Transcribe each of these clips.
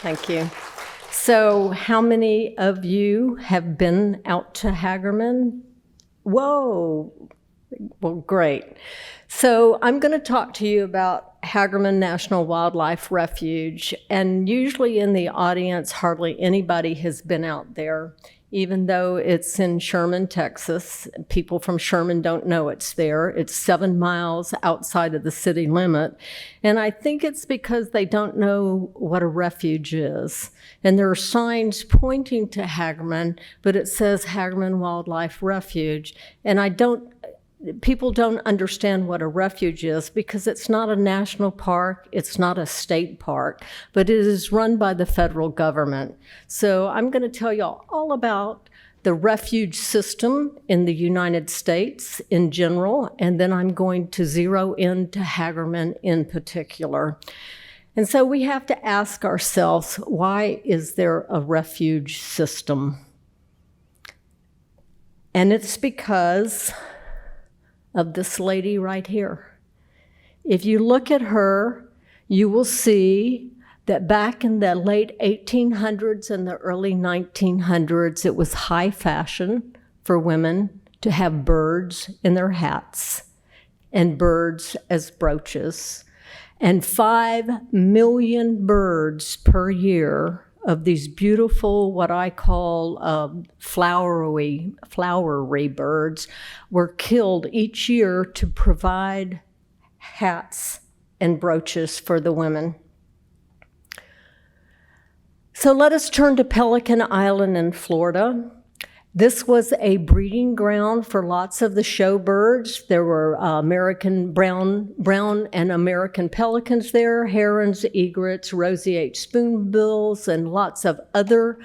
Thank you. So how many of you have been out to Hagerman? Whoa, well, great. So I'm going to talk to you about Hagerman National Wildlife Refuge, and usually in the audience, hardly anybody has been out there. Even though it's in Sherman, Texas, people from Sherman don't know it's there. It's 7 miles outside of the city limit. And I think it's because they don't know what a refuge is. And there are signs pointing to Hagerman, but it says Hagerman Wildlife Refuge. And people don't understand what a refuge is because it's not a national park, it's not a state park, but it is run by the federal government. So I'm going to tell you all about the refuge system in the United States in general, and then I'm going to zero in to Hagerman in particular. And so we have to ask ourselves, why is there a refuge system? And it's because of this lady right here. If you look at her, you will see that back in the late 1800s and the early 1900s, it was high fashion for women to have birds in their hats and birds as brooches. And 5 million birds per year of these beautiful, what I call flowery birds, were killed each year to provide hats and brooches for the women. So let us turn to Pelican Island in Florida. This was a breeding ground for lots of the show birds. There were American brown and American pelicans there, herons, egrets, roseate spoonbills, and lots of other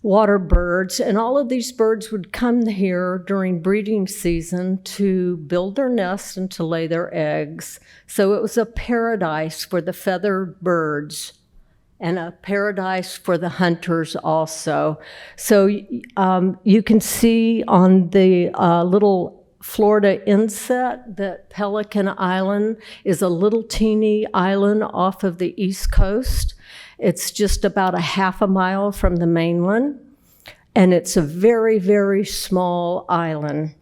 water birds. And all of these birds would come here during breeding season to build their nests and to lay their eggs. So it was a paradise for the feathered birds, and a paradise for the hunters also. So you can see on the little Florida inset that Pelican Island is a little teeny island off of the East Coast. It's just about a half a mile from the mainland, and it's a very, very small island.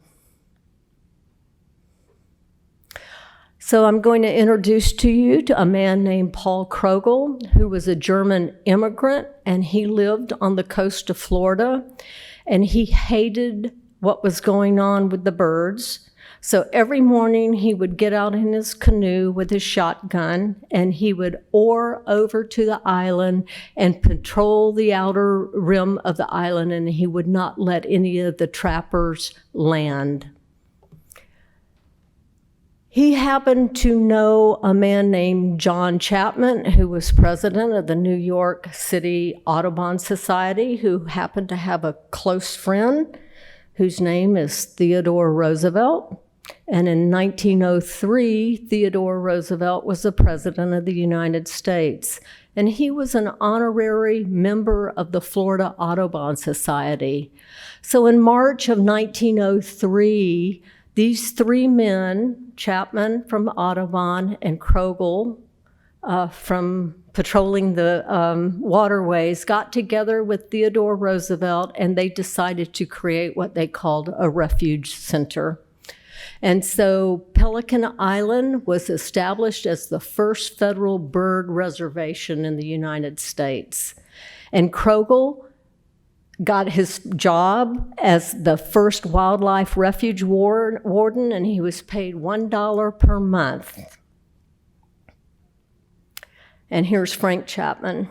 So I'm going to introduce to you a man named Paul Krogel, who was a German immigrant, and he lived on the coast of Florida, and he hated what was going on with the birds. So every morning he would get out in his canoe with his shotgun, and he would oar over to the island and patrol the outer rim of the island, and he would not let any of the trappers land. He happened to know a man named John Chapman, who was president of the New York City Audubon Society, who happened to have a close friend whose name is Theodore Roosevelt. And in 1903, Theodore Roosevelt was the president of the United States. And he was an honorary member of the Florida Audubon Society. So in March of 1903, these 3 men, Chapman from Audubon and Krogel from patrolling the waterways, got together with Theodore Roosevelt, and they decided to create what they called a refuge center. And so Pelican Island was established as the first federal bird reservation in the United States. And Krogel got his job as the first wildlife refuge warden, and he was paid $1 per month. And here's Frank Chapman.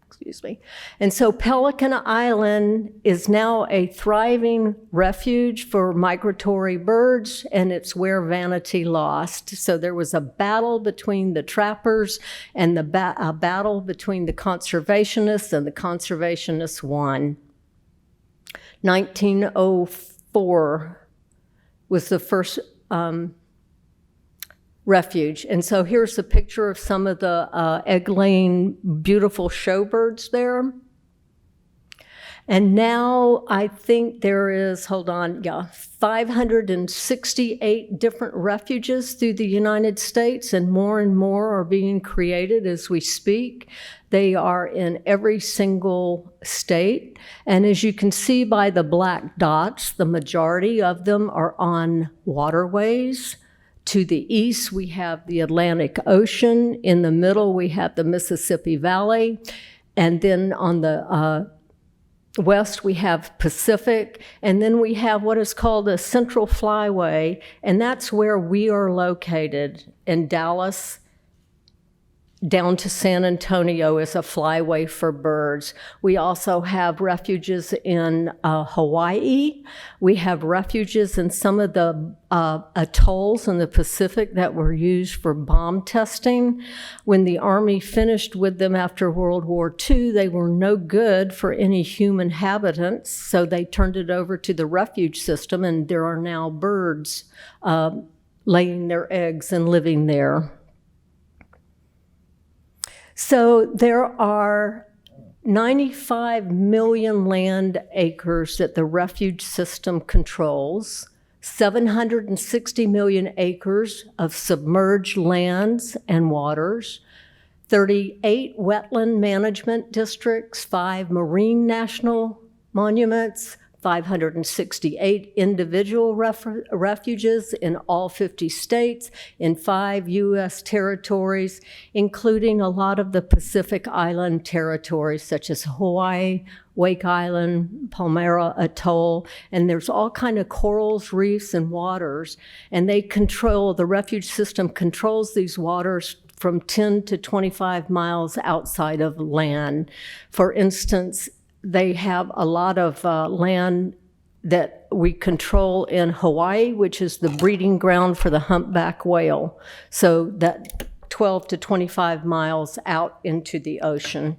Excuse me. And so Pelican Island is now a thriving refuge for migratory birds, and it's where vanity lost. So there was a battle between the trappers and a battle between the conservationists, and the conservationists won. 1904 was the first refuge. And so here's a picture of some of the egg-laying beautiful showbirds there. And now I think there is, 568 different refuges through the United States, and more are being created as we speak. They are in every single state. And as you can see by the black dots, the majority of them are on waterways. To the east, we have the Atlantic Ocean. In the middle, we have the Mississippi Valley. And then on the west, we have Pacific, and then we have what is called a Central Flyway, and that's where we are located in Dallas. Down to San Antonio is a flyway for birds. We also have refuges in Hawaii. We have refuges in some of the atolls in the Pacific that were used for bomb testing. When the Army finished with them after World War II, they were no good for any human inhabitants, so they turned it over to the refuge system, and there are now birds laying their eggs and living there. So there are 95 million land acres that the refuge system controls, 760 million acres of submerged lands and waters, 38 wetland management districts, 5 marine national monuments, 568 individual refuges in all 50 states, in 5 U.S. territories, including a lot of the Pacific Island territories, such as Hawaii, Wake Island, Palmyra Atoll, and there's all kind of corals, reefs, and waters, and the refuge system controls these waters from 10 to 25 miles outside of land. For instance, they have a lot of land that we control in Hawaii, which is the breeding ground for the humpback whale. So that 12 to 25 miles out into the ocean.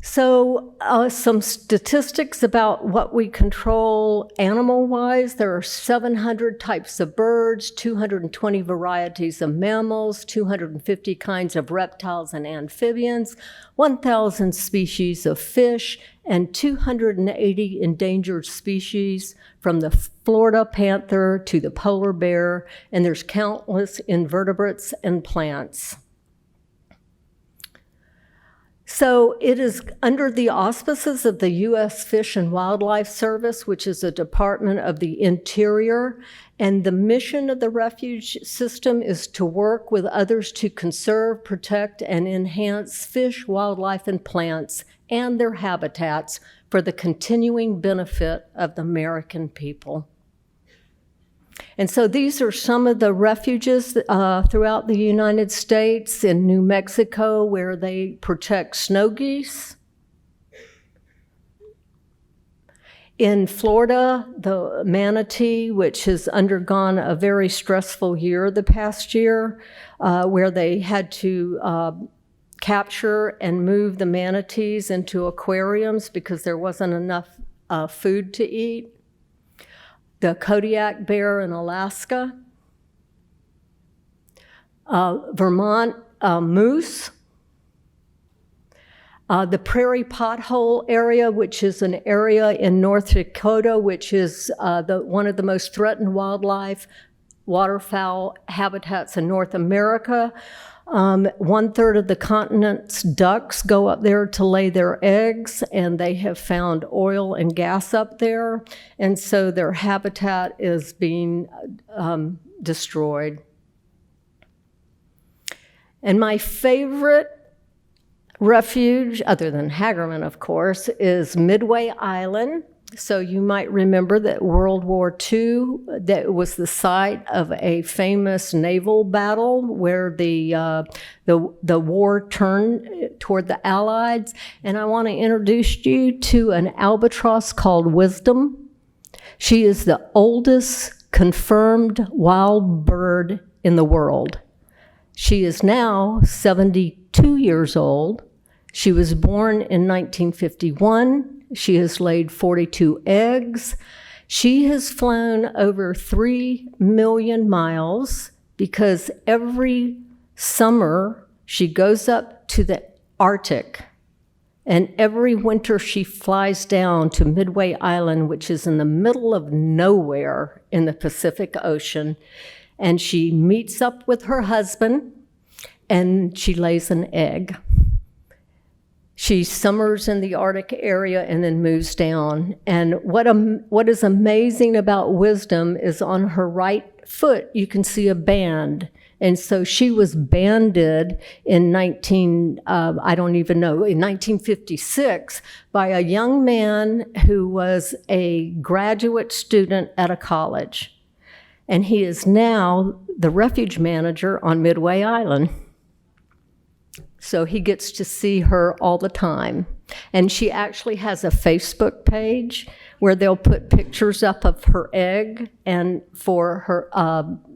So some statistics about what we control animal-wise. There are 700 types of birds, 220 varieties of mammals, 250 kinds of reptiles and amphibians, 1,000 species of fish, and 280 endangered species, from the Florida panther to the polar bear, and there's countless invertebrates and plants. So it is under the auspices of the U.S. Fish and Wildlife Service, which is a department of the Interior, and the mission of the refuge system is to work with others to conserve, protect, and enhance fish, wildlife, and plants and their habitats for the continuing benefit of the American people. And so these are some of the refuges throughout the United States. In New Mexico, where they protect snow geese. In Florida, the manatee, which has undergone a very stressful year the past year, where they had to capture and move the manatees into aquariums because there wasn't enough food to eat. The Kodiak bear in Alaska, Vermont moose, the prairie pothole area, which is an area in North Dakota, which is one of the most threatened waterfowl habitats in North America. 1/3 of the continent's ducks go up there to lay their eggs, and they have found oil and gas up there, and so their habitat is being destroyed. And my favorite refuge, other than Hagerman, of course, is Midway Island. So you might remember that World War II, that was the site of a famous naval battle where the war turned toward the Allies. And I want to introduce you to an albatross called Wisdom. She is the oldest confirmed wild bird in the world. She is now 72 years old. She was born in 1951. She has laid 42 eggs. She has flown over 3 million miles because every summer she goes up to the Arctic. And every winter she flies down to Midway Island, which is in the middle of nowhere in the Pacific Ocean, and she meets up with her husband, and she lays an egg. She summers in the Arctic area and then moves down. And what is amazing about Wisdom is on her right foot, you can see a band. And so she was banded in 1956 by a young man who was a graduate student at a college. And he is now the refuge manager on Midway Island. So he gets to see her all the time. And she actually has a Facebook page where they'll put pictures up of her egg and for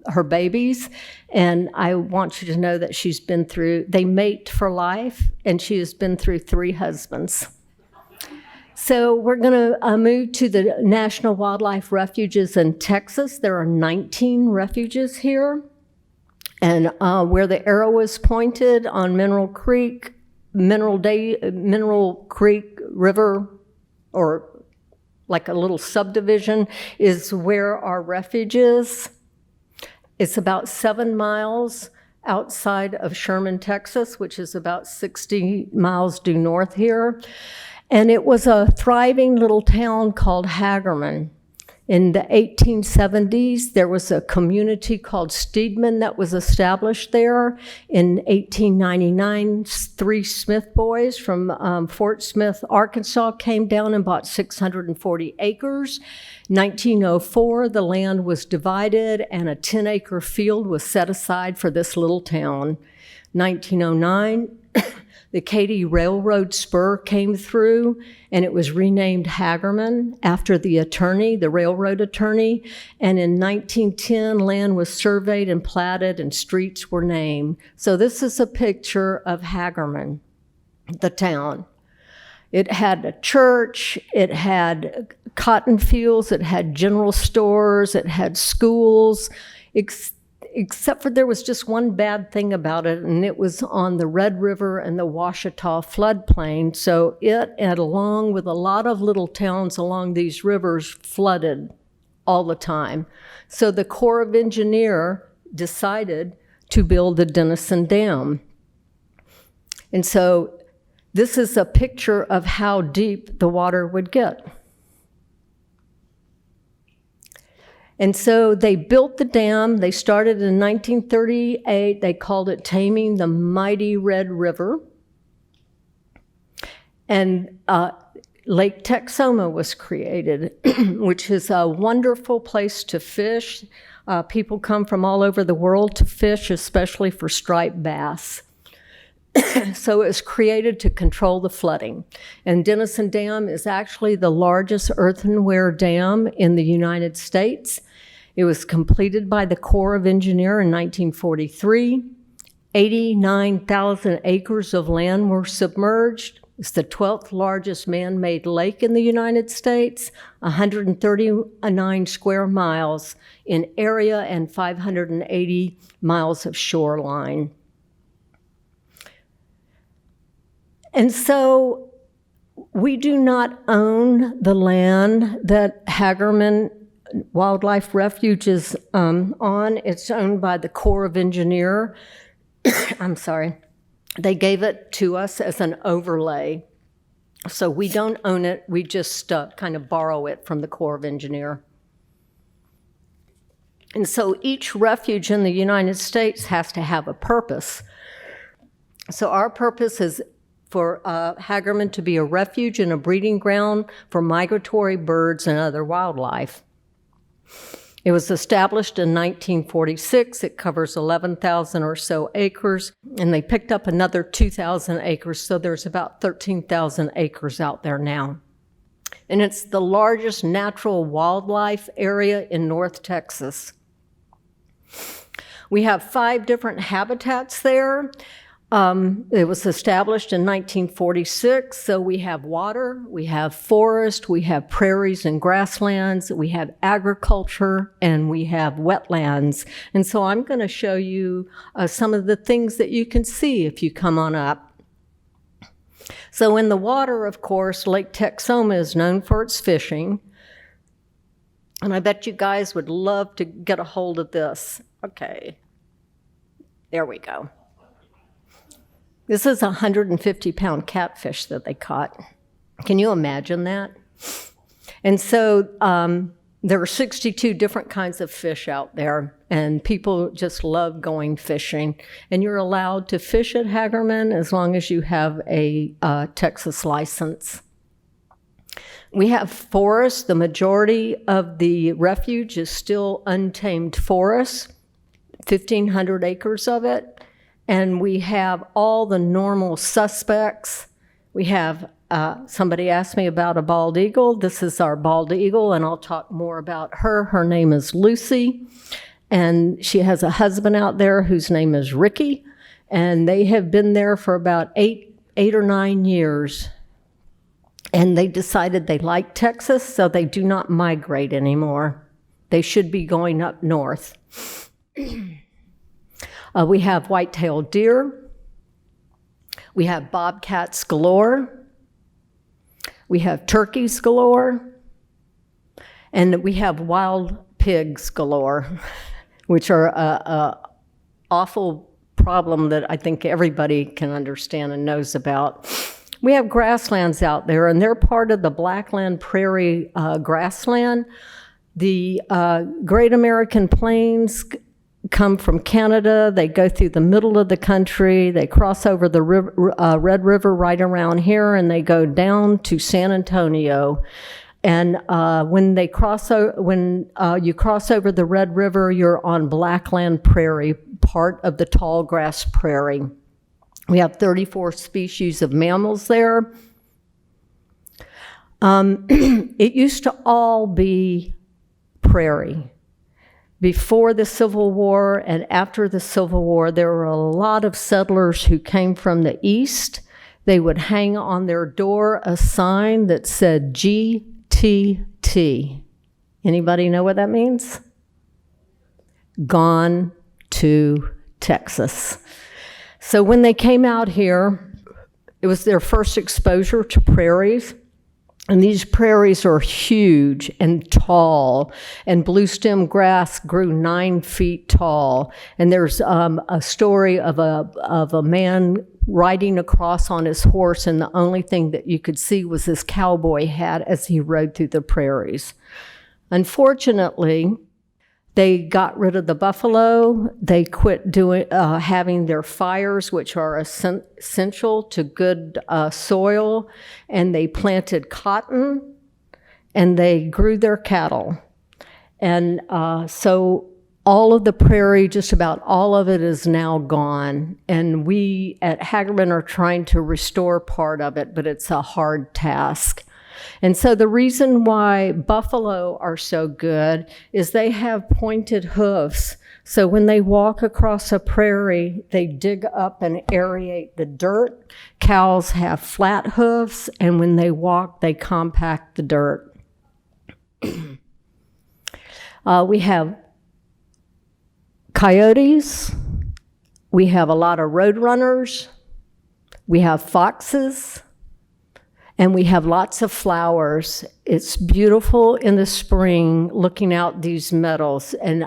her babies. And I want you to know that they mate for life, and she has been through 3 husbands. So we're going to move to the National Wildlife Refuges in Texas. There are 19 refuges here. And where the arrow is pointed on Mineral Creek River, or like a little subdivision, is where our refuge is. It's about 7 miles outside of Sherman, Texas, which is about 60 miles due north here. And it was a thriving little town called Hagerman. In the 1870s, there was a community called Steedman that was established there. In 1899, 3 Smith boys from Fort Smith, Arkansas, came down and bought 640 acres. 1904, the land was divided and a 10-acre field was set aside for this little town. 1909, the Katy Railroad spur came through, and it was renamed Hagerman after the attorney, the railroad attorney. And in 1910, land was surveyed and platted, and streets were named. So this is a picture of Hagerman, the town. It had a church, it had cotton fields, it had general stores, it had schools, except for there was just one bad thing about it, and it was on the Red River and the Washita floodplain. So it, and along with a lot of little towns along these rivers, flooded all the time. So the Corps of Engineers decided to build the Denison Dam. And so this is a picture of how deep the water would get. And so they built the dam. They started in 1938. They called it Taming the Mighty Red River. And Lake Texoma was created, which is a wonderful place to fish. People come from all over the world to fish, especially for striped bass. So it was created to control the flooding. And Denison Dam is actually the largest earthenware dam in the United States. It was completed by the Corps of Engineers in 1943. 89,000 acres of land were submerged. It's the 12th largest man-made lake in the United States, 139 square miles in area and 580 miles of shoreline. And so we do not own the land that Hagerman Wildlife Refuge is on. It's owned by the Corps of Engineers. I'm sorry. They gave it to us as an overlay. So we don't own it. We just kind of borrow it from the Corps of Engineers. And so each refuge in the United States has to have a purpose. So our purpose is for Hagerman to be a refuge and a breeding ground for migratory birds and other wildlife. It was established in 1946. It covers 11,000 or so acres, and they picked up another 2,000 acres, so there's about 13,000 acres out there now. And it's the largest natural wildlife area in North Texas. We have 5 different habitats there. It was established in 1946, so we have water, we have forest, we have prairies and grasslands, we have agriculture, and we have wetlands. And so I'm going to show you some of the things that you can see if you come on up. So in the water, of course, Lake Texoma is known for its fishing. And I bet you guys would love to get a hold of this. Okay, there we go. This is a 150-pound catfish that they caught. Can you imagine that? And so there are 62 different kinds of fish out there, and people just love going fishing. And you're allowed to fish at Hagerman as long as you have a Texas license. We have forests. The majority of the refuge is still untamed forest, 1,500 acres of it. And we have all the normal suspects. We have, somebody asked me about a bald eagle. This is our bald eagle, and I'll talk more about her. Her name is Lucy, and she has a husband out there whose name is Ricky, and they have been there for about eight or 9 years. And they decided they like Texas, so they do not migrate anymore. They should be going up north. We have white-tailed deer. We have bobcats galore. We have turkeys galore. And we have wild pigs galore, which are an awful problem that I think everybody can understand and knows about. We have grasslands out there, and they're part of the Blackland Prairie grassland. The Great American Plains come from Canada. They go through the middle of the country. They cross over the Red River right around here, and they go down to San Antonio. And when you cross over the Red River, you're on Blackland Prairie, part of the tall grass prairie. We have 34 species of mammals there. It used to all be prairie. Before the Civil War and after the Civil War, there were a lot of settlers who came from the east. They would hang on their door a sign that said GTT. Anybody know what that means? Gone to Texas. So when they came out here, it was their first exposure to prairies. And these prairies are huge and tall, and bluestem grass grew 9 feet tall. And there's a story of a man riding across on his horse, and the only thing that you could see was his cowboy hat as he rode through the prairies. Unfortunately, they got rid of the buffalo. They quit having their fires, which are essential to good soil, and they planted cotton, and they grew their cattle. And so all of the prairie, just about all of it, is now gone. And we at Hagerman are trying to restore part of it, but it's a hard task. And so the reason why buffalo are so good is they have pointed hooves. So when they walk across a prairie, they dig up and aerate the dirt. Cows have flat hooves, and when they walk, they compact the dirt. We have coyotes. We have a lot of roadrunners. We have foxes. And we have lots of flowers. It's beautiful in the spring looking out these meadows. And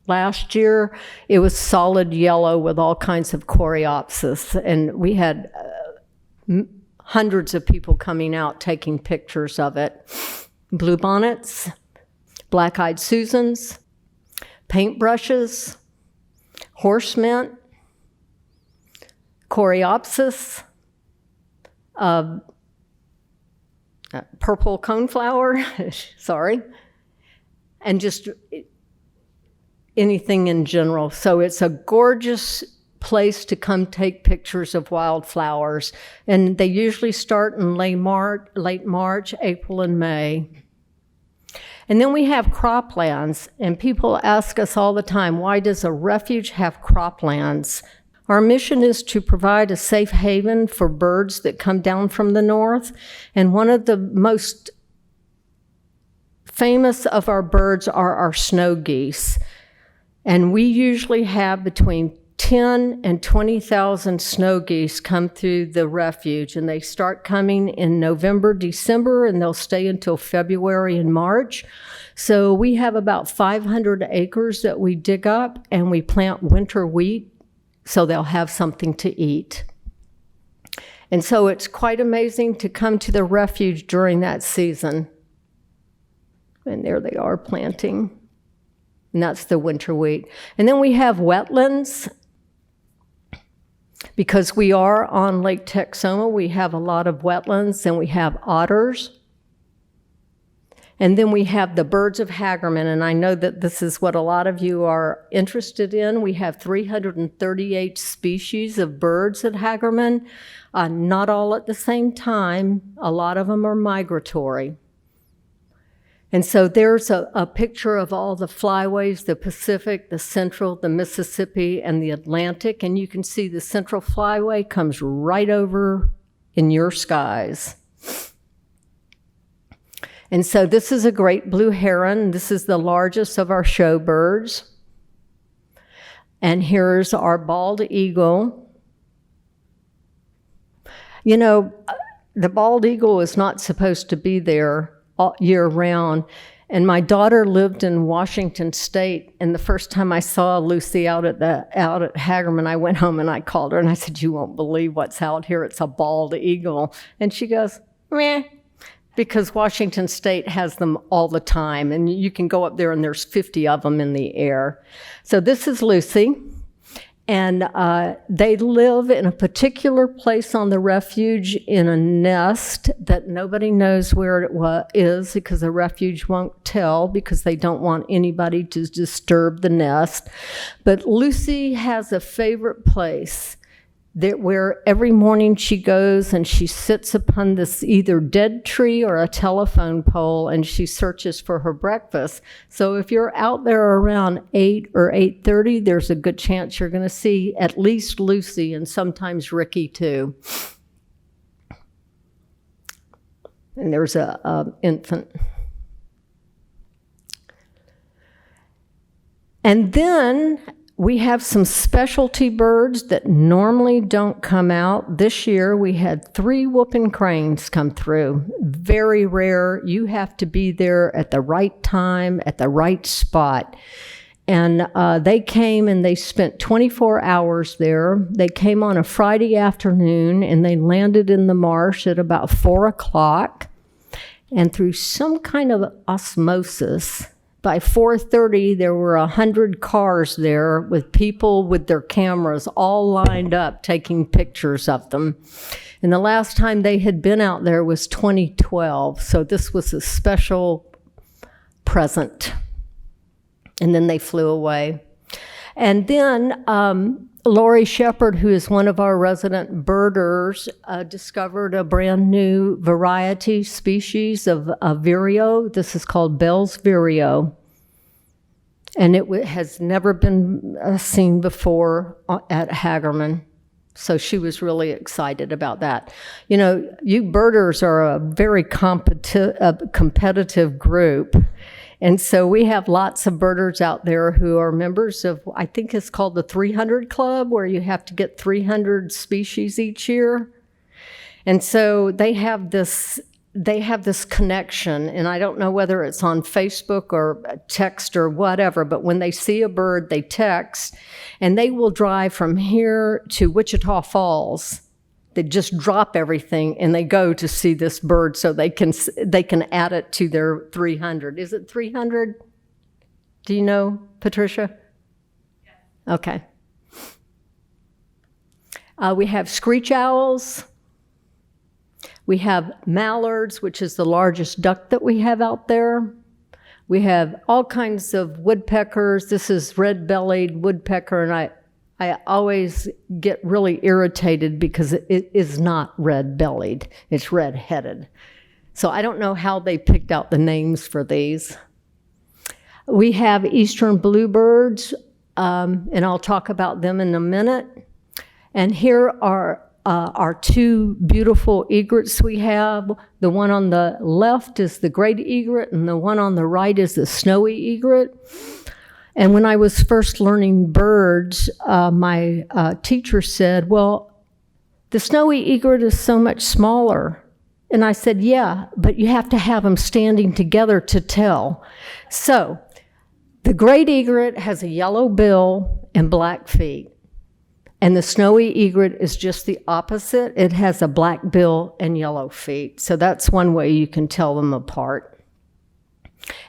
last year, it was solid yellow with all kinds of coreopsis. And we had hundreds of people coming out taking pictures of it. Bluebonnets, black-eyed Susans, paintbrushes, horse mint, coreopsis, purple coneflower, sorry, and just anything in general. So it's a gorgeous place to come take pictures of wildflowers. And they usually start in late March, April, and May. And then we have croplands, and people ask us all the time, why does a refuge have croplands? Our mission is to provide a safe haven for birds that come down from the north. And one of the most famous of our birds are our snow geese. And we usually have between 10 and 20,000 snow geese come through the refuge, and they start coming in November, December, and they'll stay until February and March. So we have about 500 acres that we dig up, and we plant winter wheat so they'll have something to eat. And so it's quite amazing to come to the refuge during that season. And there they are planting. And that's the winter wheat. And then we have wetlands. Because we are on Lake Texoma, we have a lot of wetlands, and we have otters. And then we have the birds of Hagerman, and I know that this is what a lot of you are interested in. We have 338 species of birds at Hagerman, not all at the same time. A lot of them are migratory. And so there's a picture of all the flyways, the Pacific, the Central, the Mississippi, and the Atlantic, and you can see the Central Flyway comes right over in your skies. And so this is a great blue heron. This is the largest of our showbirds. And here's our bald eagle. You know, the bald eagle is not supposed to be there all year round. And my daughter lived in Washington State, and the first time I saw Lucy out at Hagerman, I went home and I called her and I said, "You won't believe what's out here. It's a bald eagle." And she goes, "Meh." Because Washington State has them all the time, and you can go up there and there's 50 of them in the air. So this is Lucy, and they live in a particular place on the refuge in a nest that nobody knows where it is because the refuge won't tell because they don't want anybody to disturb the nest. But Lucy has a favorite place where every morning she goes and she sits upon this either dead tree or a telephone pole, and she searches for her breakfast. So if you're out there around 8 or 8:30, there's a good chance you're going to see at least Lucy and sometimes Ricky too. And there's a infant. And then we have some specialty birds that normally don't come out. This year we had 3 whooping cranes come through. Very rare. You have to be there at the right time, at the right spot. And they came and they spent 24 hours there. They came on a Friday afternoon and they landed in the marsh at about 4 o'clock. And through some kind of osmosis, by 4:30, there were 100 cars there with people with their cameras all lined up taking pictures of them. And the last time they had been out there was 2012, so this was a special present. And then they flew away. And then Lori Shepard, who is one of our resident birders, discovered a brand new variety species of vireo. This is called Bell's vireo. And it has never been seen before at Hagerman. So she was really excited about that. You know, you birders are a very competitive group. And so we have lots of birders out there who are members of, I think it's called the 300 Club, where you have to get 300 species each year. And so they have this connection, and I don't know whether it's on Facebook or text or whatever, but when they see a bird, they text, and they will drive from here to Wichita Falls. They just drop everything and they go to see this bird so they can add it to their 300. Is it 300? Do you know, Patricia? Yeah. Okay. We have screech owls. We have mallards, which is the largest duck that we have out there. We have all kinds of woodpeckers. This is red-bellied woodpecker, and I always get really irritated because it is not red-bellied. It's red-headed. So I don't know how they picked out the names for these. We have eastern bluebirds, and I'll talk about them in a minute. And here are our 2 beautiful egrets we have. The one on the left is the great egret, and the one on the right is the snowy egret. And when I was first learning birds, my teacher said, well, the snowy egret is so much smaller. And I said, yeah, but you have to have them standing together to tell. So the great egret has a yellow bill and black feet. And the snowy egret is just the opposite. It has a black bill and yellow feet. So that's one way you can tell them apart.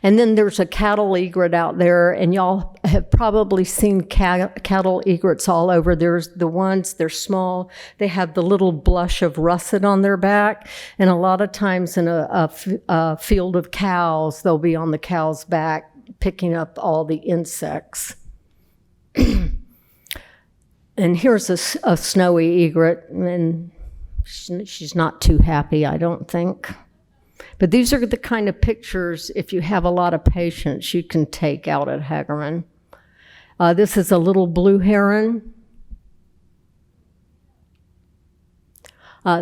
And then there's a cattle egret out there, and y'all have probably seen cattle egrets all over. There's the ones, they're small, they have the little blush of russet on their back, and a lot of times in a field of cows, they'll be on the cow's back picking up all the insects. And here's a snowy egret, and she's not too happy, I don't think. But these are the kind of pictures, if you have a lot of patience, you can take out at Hagerman. This is a little blue heron.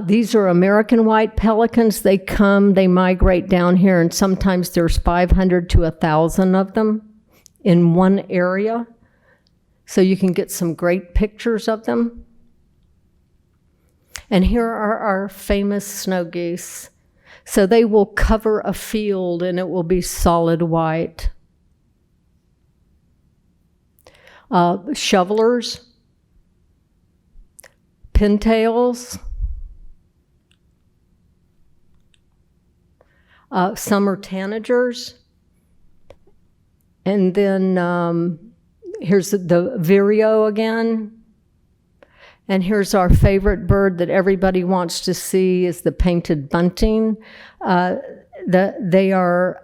These are American white pelicans. They migrate down here, and sometimes there's 500 to 1,000 of them in one area. So you can get some great pictures of them. And here are our famous snow geese. So they will cover a field and it will be solid white. Shovelers, pintails, summer tanagers, and then here's the vireo again. And here's our favorite bird that everybody wants to see is the painted bunting. They are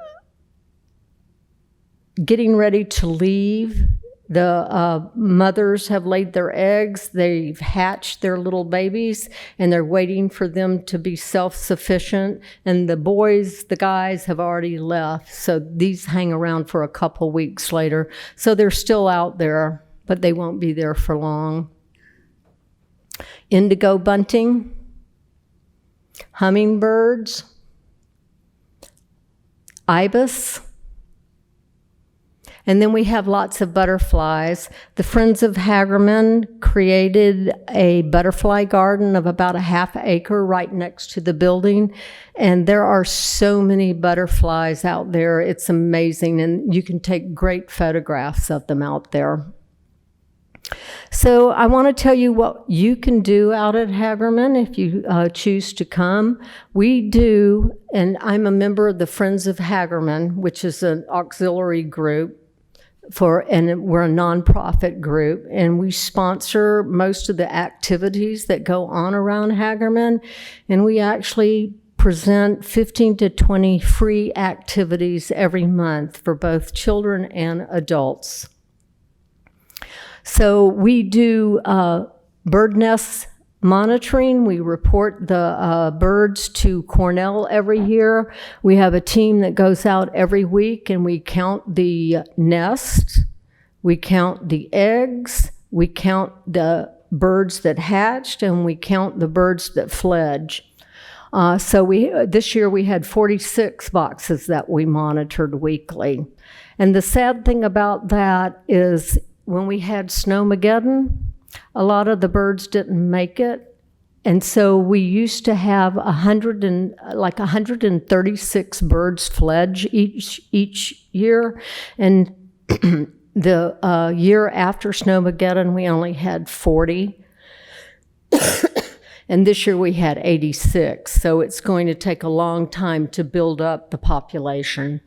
getting ready to leave. The mothers have laid their eggs. They've hatched their little babies, and they're waiting for them to be self-sufficient. And the guys have already left. So these hang around for a couple weeks later. So they're still out there, but they won't be there for long. Indigo bunting, hummingbirds, ibis, and then we have lots of butterflies. The Friends of Hagerman created a butterfly garden of about a half acre right next to the building, and there are so many butterflies out there. It's amazing, and you can take great photographs of them out there. So I want to tell you what you can do out at Hagerman if you choose to come. We do, and I'm a member of the Friends of Hagerman, which is an auxiliary group, and we're a nonprofit group, and we sponsor most of the activities that go on around Hagerman, and we actually present 15 to 20 free activities every month for both children and adults. So we do bird nest monitoring. We report the birds to Cornell every year. We have a team that goes out every week and we count the nest, we count the eggs, we count the birds that hatched, and we count the birds that fledged. So this year we had 46 boxes that we monitored weekly. And the sad thing about that is when we had Snowmageddon, a lot of the birds didn't make it. And so we used to have 136 birds fledge each year. And the year after Snowmageddon, we only had 40. And this year we had 86. So it's going to take a long time to build up the population.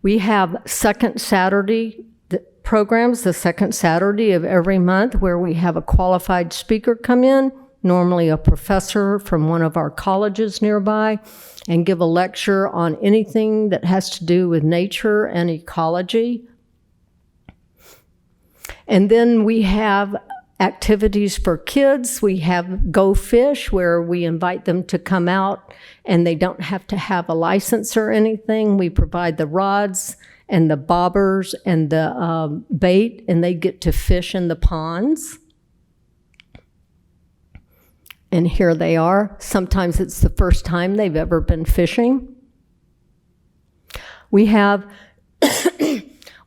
We have second Saturday programs, the second Saturday of every month, where we have a qualified speaker come in, normally a professor from one of our colleges nearby, and give a lecture on anything that has to do with nature and ecology. And then we have activities for kids. We have Go Fish, where we invite them to come out and they don't have to have a license or anything. We provide the rods and the bobbers and the bait, and they get to fish in the ponds. And here they are. Sometimes it's the first time they've ever been fishing. We have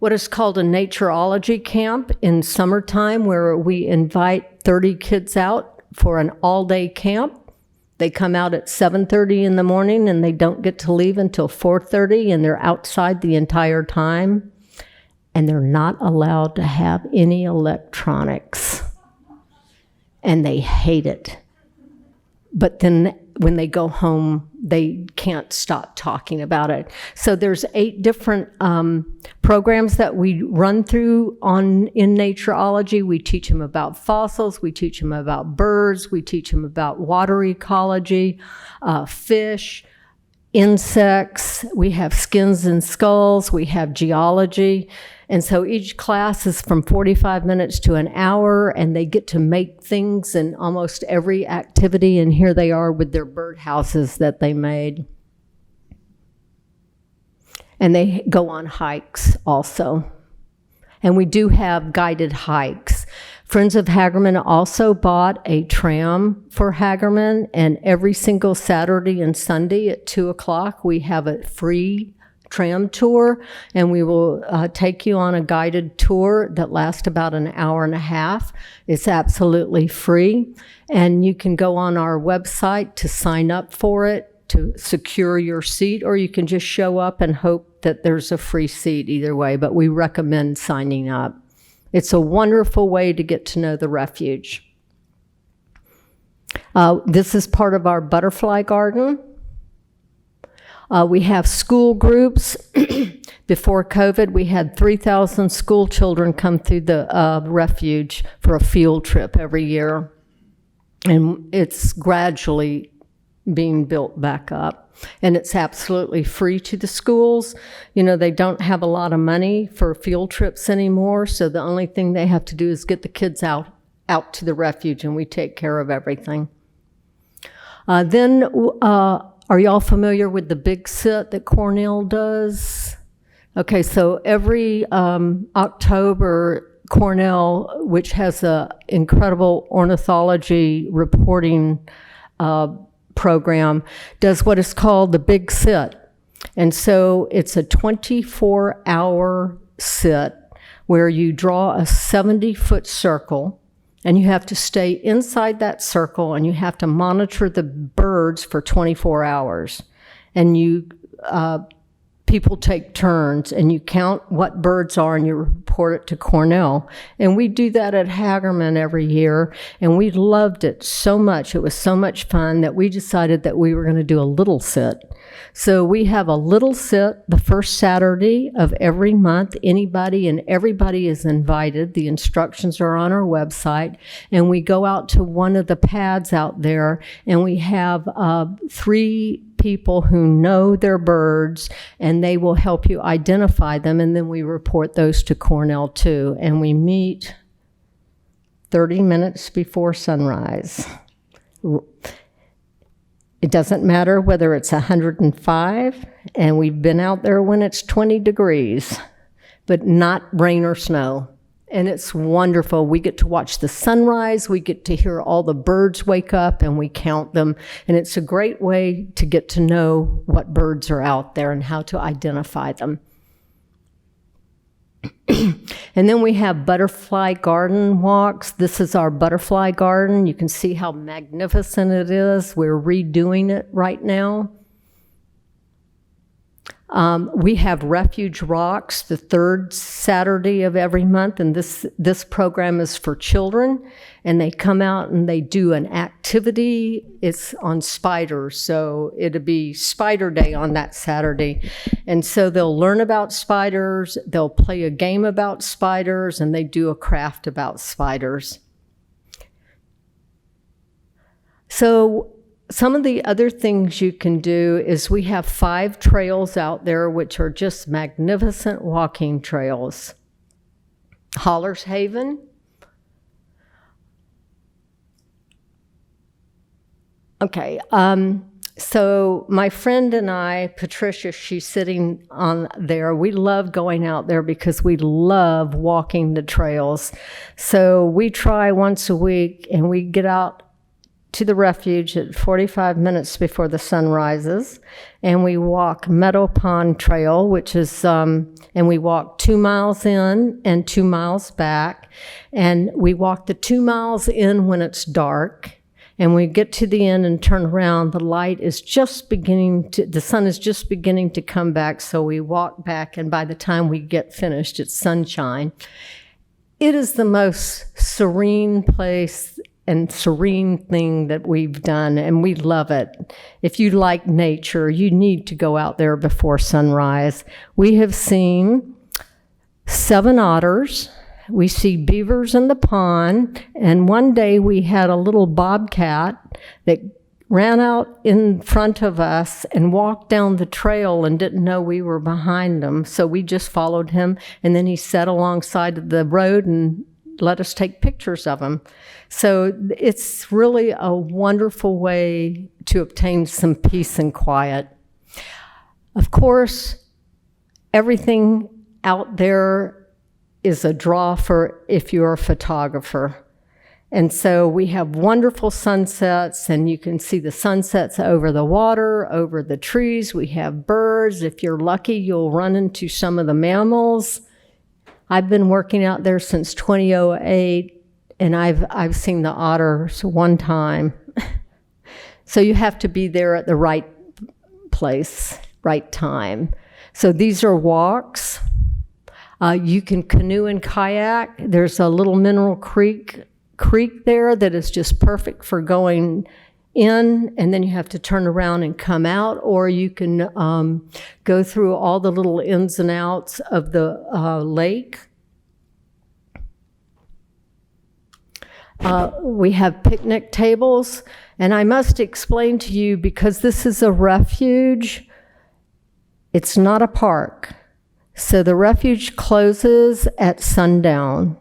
what is called a naturology camp in summertime, where we invite 30 kids out for an all-day camp. They come out at 7:30 in the morning, and they don't get to leave until 4:30, and they're outside the entire time. And they're not allowed to have any electronics. And they hate it. But then when they go home, they can't stop talking about it. So there's 8 different programs that we run through in naturology. We teach them about fossils, we teach them about birds, we teach them about water ecology, fish, insects, we have skins and skulls, we have geology. And so each class is from 45 minutes to an hour, and they get to make things in almost every activity, and here they are with their birdhouses that they made. And they go on hikes also. And we do have guided hikes. Friends of Hagerman also bought a tram for Hagerman, and every single Saturday and Sunday at 2 o'clock, we have a free tram tour, and we will take you on a guided tour that lasts about an hour and a half. It's absolutely free, and you can go on our website to sign up for it, to secure your seat, or you can just show up and hope that there's a free seat either way, but we recommend signing up. It's a wonderful way to get to know the refuge. This is part of our butterfly garden. We have school groups. Before COVID, we had 3,000 school children come through the refuge for a field trip every year. And it's gradually being built back up. And it's absolutely free to the schools. You know, they don't have a lot of money for field trips anymore, so the only thing they have to do is get the kids out to the refuge, and we take care of everything. Are y'all familiar with the big sit that Cornell does? Okay, so every October, Cornell, which has an incredible ornithology reporting program, does what is called the big sit. And so it's a 24-hour sit where you draw a 70-foot circle, and you have to stay inside that circle, and you have to monitor the birds for 24 hours. And people take turns, and you count what birds are, and you report it to Cornell. And we do that at Hagerman every year, and we loved it so much. It was so much fun that we decided that we were going to do a little sit. So we have a little sit the first Saturday of every month. Anybody and everybody is invited. The instructions are on our website, and we go out to one of the pads out there, and we have 3 people who know their birds, and they will help you identify them, and then we report those to Cornell too. And we meet 30 minutes before sunrise. It doesn't matter whether it's 105, and we've been out there when it's 20 degrees, but not rain or snow. And it's wonderful. We get to watch the sunrise, we get to hear all the birds wake up, and we count them. And it's a great way to get to know what birds are out there and how to identify them. And then we have butterfly garden walks. This is our butterfly garden. You can see how magnificent it is. We're redoing it right now. We have Refuge Rocks the 3rd Saturday of every month, and this program is for children, and they come out and they do an activity. It's on spiders, so it'll be Spider Day on that Saturday. And so they'll learn about spiders, they'll play a game about spiders, and they do a craft about spiders. So some of the other things you can do is we have 5 trails out there which are just magnificent walking trails. Hollers Haven. Okay, so my friend and I, Patricia, she's sitting on there. We love going out there because we love walking the trails. So we try once a week, and we get out to the refuge at 45 minutes before the sun rises, and we walk Meadow Pond Trail, which is, and we walk 2 miles in and 2 miles back, and we walk the 2 miles in when it's dark, and we get to the end and turn around, the sun is just beginning to come back, so we walk back, and by the time we get finished, it's sunshine. It is the most serene place and serene thing that we've done, and we love it. If you like nature, you need to go out there before sunrise. We have seen 7 otters. We see beavers in the pond, and one day we had a little bobcat that ran out in front of us and walked down the trail and didn't know we were behind him, so we just followed him, and then he sat alongside of the road and let us take pictures of him. So it's really a wonderful way to obtain some peace and quiet. Of course, everything out there is a draw for if you're a photographer. And so we have wonderful sunsets, and you can see the sunsets over the water, over the trees. We have birds. If you're lucky, you'll run into some of the mammals. I've been working out there since 2008, and I've seen the otters one time. So you have to be there at the right place, right time. So these are walks. You can canoe and kayak. There's a little mineral creek there that is just perfect for going in, and then you have to turn around and come out, or you can go through all the little ins and outs of the lake. We have picnic tables, and I must explain to you, because this is a refuge, it's not a park. So the refuge closes at sundown.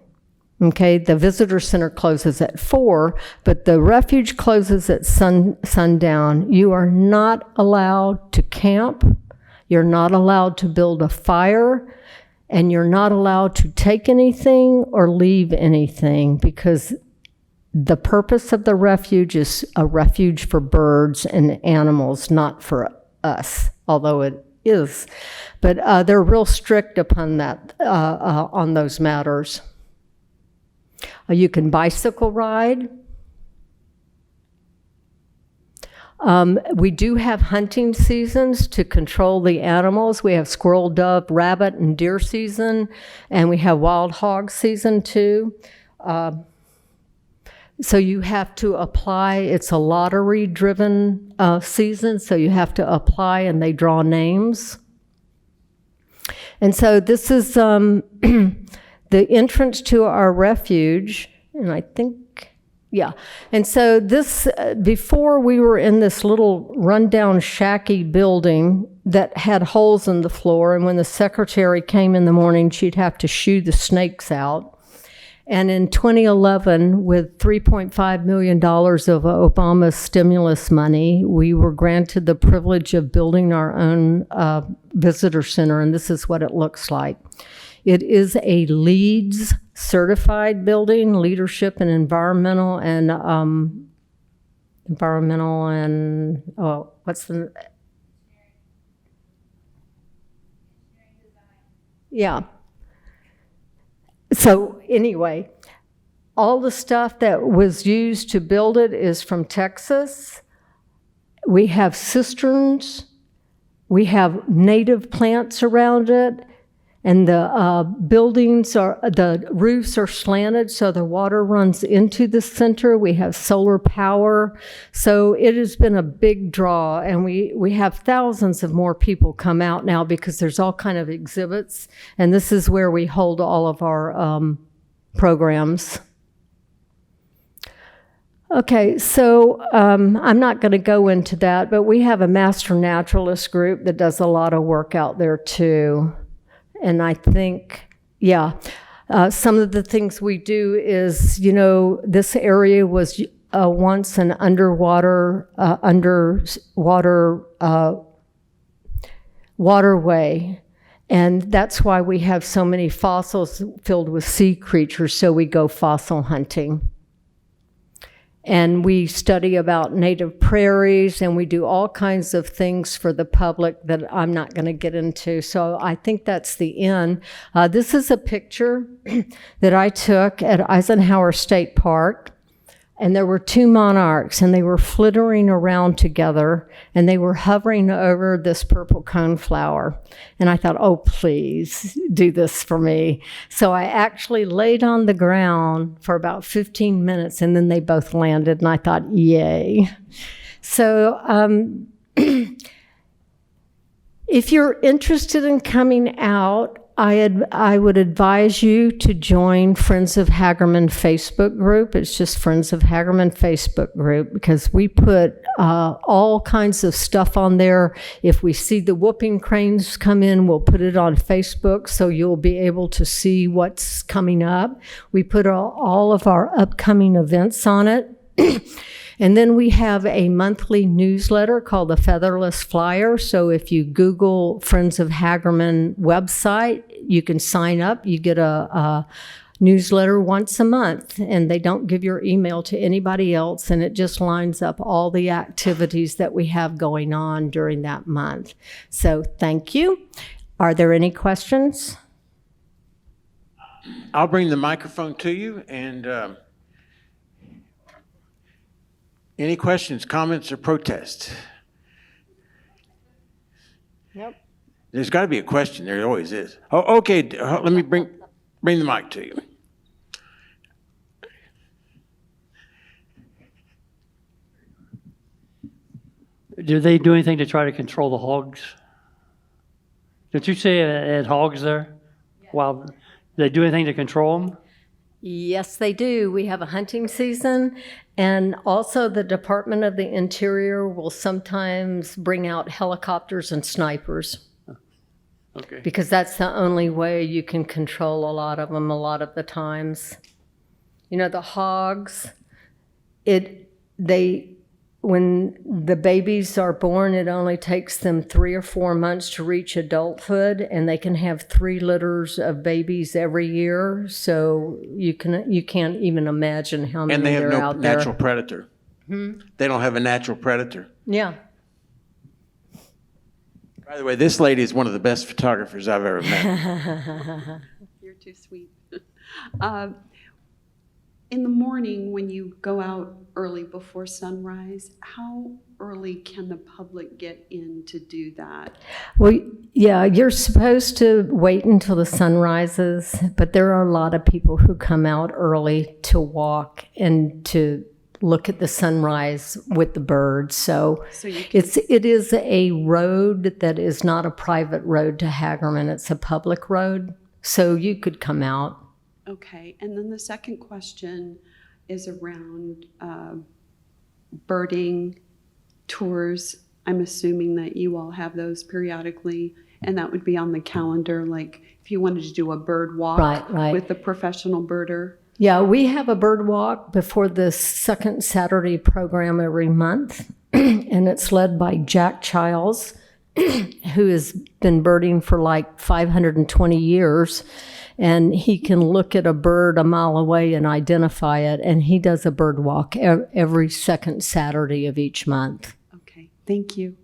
Okay, the visitor center closes at 4, but the refuge closes at sundown. You are not allowed to camp. You're not allowed to build a fire, and you're not allowed to take anything or leave anything, because the purpose of the refuge is a refuge for birds and animals, not for us, although it is. But they're real strict upon that, on those matters. You can bicycle ride. We do have hunting seasons to control the animals. We have squirrel, dove, rabbit, and deer season, and we have wild hog season too. So you have to apply. It's a lottery-driven season, so you have to apply, and they draw names. And so this is the entrance to our refuge, and I think, yeah. And so this, before we were in this little rundown shacky building that had holes in the floor, and when the secretary came in the morning, she'd have to shoo the snakes out. And in 2011, with $3.5 million of Obama's stimulus money, we were granted the privilege of building our own visitor center, and this is what it looks like. It is a LEEDS certified building, leadership in environmental and what's the? Yeah. So anyway, all the stuff that was used to build it is from Texas. We have cisterns. We have native plants around it. And the the roofs are slanted, so the water runs into the center. We have solar power. So it has been a big draw, and we have thousands of more people come out now because there's all kind of exhibits, and this is where we hold all of our programs. Okay, so I'm not going to go into that, but we have a master naturalist group that does a lot of work out there too. And I think, some of the things we do is, this area was once an waterway. And that's why we have so many fossils filled with sea creatures, so we go fossil hunting. And we study about native prairies, and we do all kinds of things for the public that I'm not going to get into. So I think that's the end. This is a picture that I took at Eisenhower State Park. And there were two monarchs, and they were flittering around together, and they were hovering over this purple coneflower. And I thought, oh, please do this for me. So I actually laid on the ground for about 15 minutes, and then they both landed, and I thought, yay. So if you're interested in coming out, I would advise you to join Friends of Hagerman Facebook group. It's just Friends of Hagerman Facebook group, because we put all kinds of stuff on there. If we see the whooping cranes come in, we'll put it on Facebook, so you'll be able to see what's coming up. We put all of our upcoming events on it. And then we have a monthly newsletter called the Featherless Flyer. So if you Google Friends of Hagerman website, you can sign up. You get a newsletter once a month, and they don't give your email to anybody else, and it just lines up all the activities that we have going on during that month. So thank you. Are there any questions? I'll bring the microphone to you, and any questions, comments, or protests? Yep. There's got to be a question. There always is. Oh, okay. Let me bring the mic to you. Do they do anything to try to control the hogs? Did you say at hogs there? Yeah. Wow. Do they do anything to control them? Yes, they do. We have a hunting season, and also the Department of the Interior will sometimes bring out helicopters and snipers. Okay. Because that's the only way you can control a lot of them a lot of the times. You know, the hogs, when the babies are born, it only takes them 3 or 4 months to reach adulthood, and they can have 3 litters of babies every year. So you can't even imagine how many there are out there. And they have no natural predator. They don't have a natural predator. Yeah. By the way, this lady is one of the best photographers I've ever met. You're too sweet. In the morning, when you go out early before sunrise, how early can the public get in to do that? Well, yeah, you're supposed to wait until the sun rises, but there are a lot of people who come out early to walk and to look at the sunrise with the birds. So it is a road that is not a private road to Hagerman. It's a public road, so you could come out. Okay, and then the second question is around birding tours. I'm assuming that you all have those periodically, and that would be on the calendar, like if you wanted to do a bird walk right. with a professional birder. Yeah, we have a bird walk before the second Saturday program every month, and it's led by Jack Childs, who has been birding for like 520 years. And he can look at a bird a mile away and identify it, and he does a bird walk every second Saturday of each month. Okay, thank you.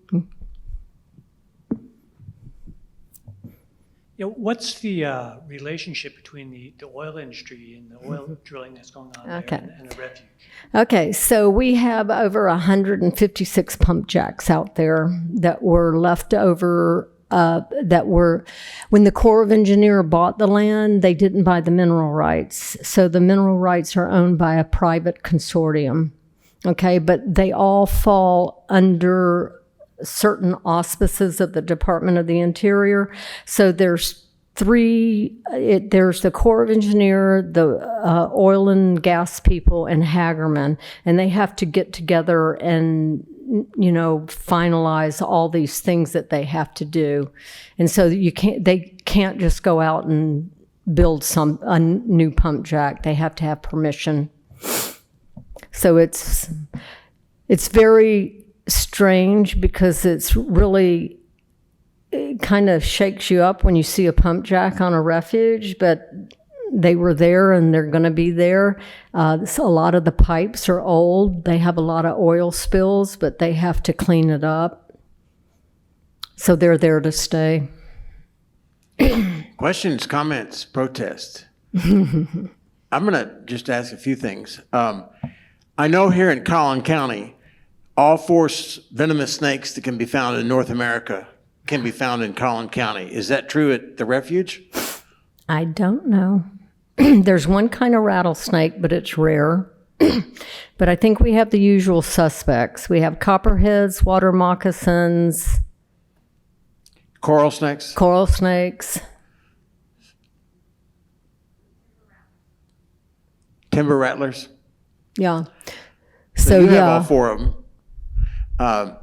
Yeah, what's the relationship between the oil industry and the oil drilling that's going on there and the refuge? Okay, so we have over 156 pump jacks out there that were left over. When the Corps of Engineers bought the land, they didn't buy the mineral rights. So the mineral rights are owned by a private consortium. Okay, but they all fall under certain auspices of the Department of the Interior. So there's there's the Corps of Engineers, the oil and gas people, and Hagerman, and they have to get together and finalize all these things that they have to do. And so they can't just go out and build a new pump jack. They have to have permission. So it's very strange, because it's really, it kind of shakes you up when you see a pump jack on a refuge, but they were there and they're going to be there. So a lot of the pipes are old. They have a lot of oil spills, but they have to clean it up. So they're there to stay. Questions, comments, protests? I'm going to just ask a few things. I know here in Collin County, all 4 venomous snakes that can be found in North America can be found in Collin County. Is that true at the refuge? I don't know. There's one kind of rattlesnake, but it's rare. But I think we have the usual suspects. We have copperheads, water moccasins, Coral snakes? coral snakes. Timber rattlers? Yeah. So you have all yeah. 4 of them.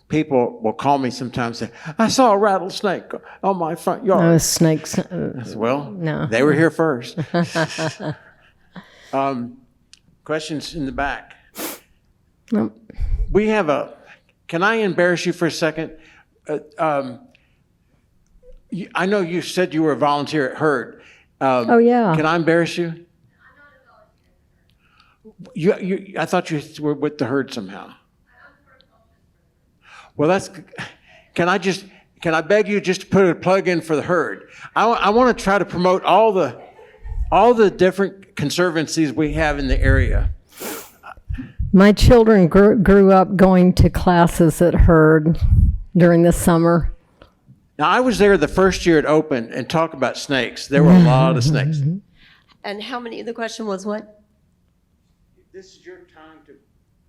People will call me sometimes and say, I saw a rattlesnake on my front yard. No snakes. I said, well, No. they were here first. Questions in the back? Nope. We have can I embarrass you for a second? I know you said you were a volunteer at HERD. Oh, yeah. Can I embarrass you? I thought you were with the HERD somehow. Well, can I beg you just to put a plug in for the HERD? I want to try to promote all the different conservancies we have in the area. My children grew up going to classes at HERD during the summer. Now, I was there the first year it opened and talk about snakes. There were a lot of snakes. And how many, the question was what? This is your time to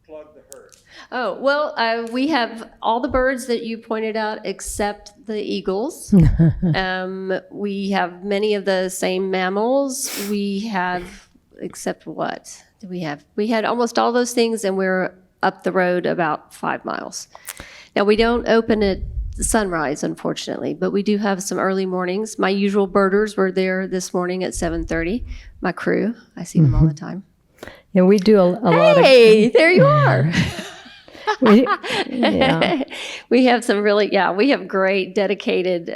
plug the HERD. Oh, well, we have all the birds that you pointed out except the eagles. We have many of the same mammals. We have, except what do we have? We had almost all those things, and we're up the road about 5 miles. Now, we don't open at sunrise, unfortunately, but we do have some early mornings. My usual birders were there this morning at 7:30. My crew, I see them all the time. And we do a lot of... Hey, there you are. Yeah. We have some really, we have great dedicated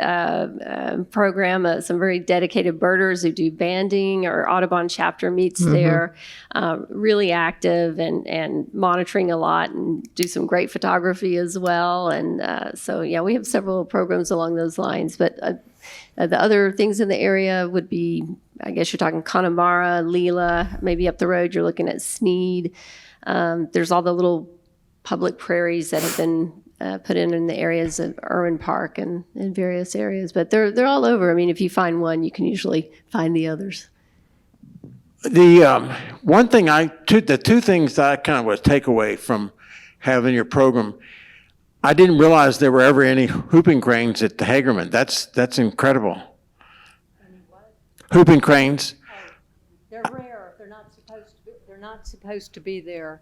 program, some very dedicated birders who do banding. Our Audubon chapter meets there, really active and monitoring a lot and do some great photography as well. And so, we have several programs along those lines. But the other things in the area would be, I guess you're talking Connemara, Leela, maybe up the road you're looking at Sneed. There's all the little public prairies that have been put in the areas of Irwin Park and in various areas, but they're all over. I mean, if you find one, you can usually find the others. The one thing the 2 things that I kind of was take away from having your program, I didn't realize there were ever any whooping cranes at the Hagerman. That's incredible. Whooping cranes. They're rare. They're not supposed to be there.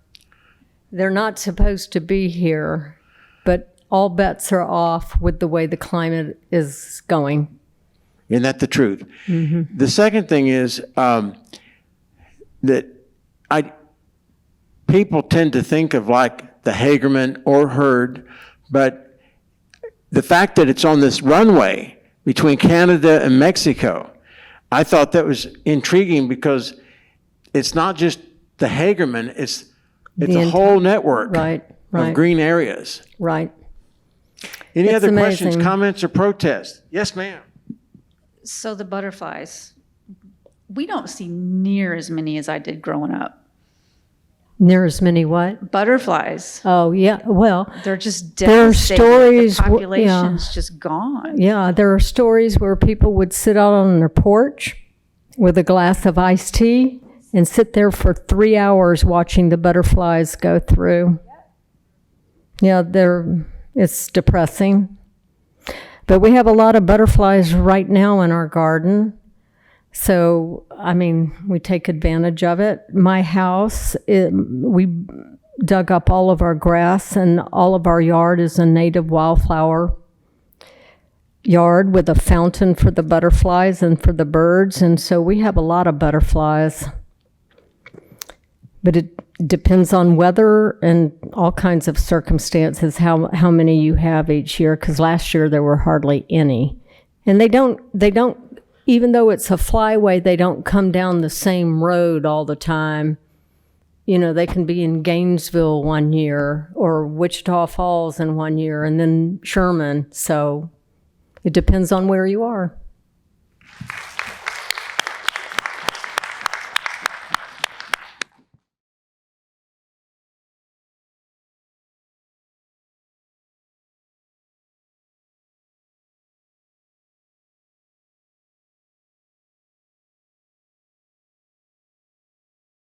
They're not supposed to be here, but all bets are off with the way the climate is going. Isn't that the truth? Mm-hmm. The second thing is that people tend to think of like the Hagerman or HERD, but the fact that it's on this runway between Canada and Mexico, I thought that was intriguing because it's not just the Hagerman, it's a whole network of green areas. Right. Any It's other amazing. questions, comments, or protests? Yes, ma'am. So the butterflies, we don't see near as many as I did growing up. Near as many what? Butterflies, Oh, yeah. Well, they're just There are devastating. stories The w- population's just gone. yeah, there are stories where people would sit out on their porch with a glass of iced tea and sit there for 3 hours watching the butterflies go through. Yeah, it's depressing. But we have a lot of butterflies right now in our garden. So, I mean, we take advantage of it. My house, we dug up all of our grass, and all of our yard is a native wildflower yard with a fountain for the butterflies and for the birds. And so we have a lot of butterflies. But it depends on weather and all kinds of circumstances, how many you have each year, because last year there were hardly any. And they don't even though it's a flyway, they don't come down the same road all the time. You know, they can be in Gainesville one year or Wichita Falls in one year and then Sherman. So it depends on where you are.